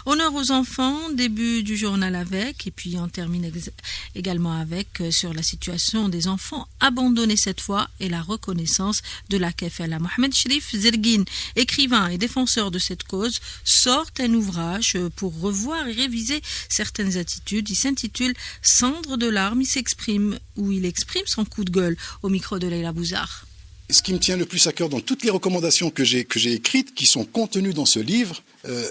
Honneur aux enfants, début du journal avec, et puis on termine également avec sur la situation des enfants abandonnés cette fois et la reconnaissance de la kefala. Mohamed Cherif Zerguine, écrivain et défenseur de cette cause, sort un ouvrage pour revoir et réviser certaines attitudes. Il s'intitule Cendre de larmes. Il exprime son coup de gueule au micro de Leila Bouzar. Ce qui me tient le plus à cœur dans toutes les recommandations que j'ai écrites, qui sont contenues dans ce livre,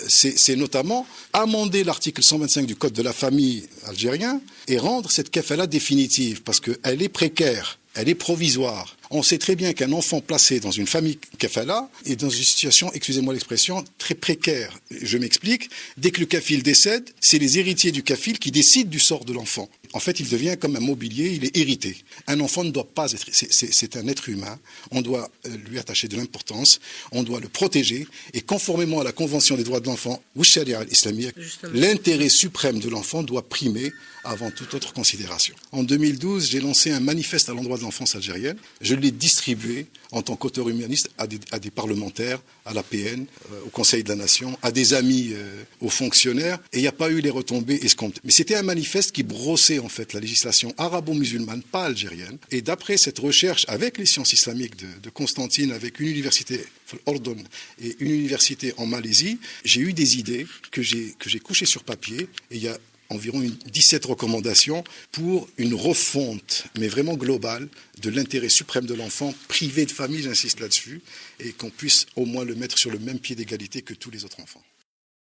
c'est notamment amender l'article 125 du Code de la famille algérien et rendre cette kefala définitive, parce qu'elle est précaire, elle est provisoire. On sait très bien qu'un enfant placé dans une famille kefala est dans une situation, excusez-moi l'expression, très précaire. Je m'explique. Dès que le kafil décède, c'est les héritiers du kafil qui décident du sort de l'enfant. En fait, il devient comme un mobilier, il est hérité. Un enfant ne doit pas être... C'est un être humain. On doit lui attacher de l'importance, on doit le protéger. Et conformément à la Convention des droits de l'enfant, ou Sharia islamique, l'intérêt suprême de l'enfant doit primer avant toute autre considération. En 2012, j'ai lancé un manifeste à l'endroit de l'enfance algérienne. Je l'ai distribué en tant qu'auteur humaniste à des parlementaires, à la PN, au Conseil de la Nation, à des amis, aux fonctionnaires, et il n'y a pas eu les retombées escomptées. Mais c'était un manifeste qui brossait en fait la législation arabo-musulmane, pas algérienne, et d'après cette recherche avec les sciences islamiques de Constantine, avec une université Ordon et une université en Malaisie, j'ai eu des idées que j'ai couchées sur papier, et il y a environ 17 recommandations pour une refonte, mais vraiment globale, de l'intérêt suprême de l'enfant, privé de famille, j'insiste là-dessus, et qu'on puisse au moins le mettre sur le même pied d'égalité que tous les autres enfants.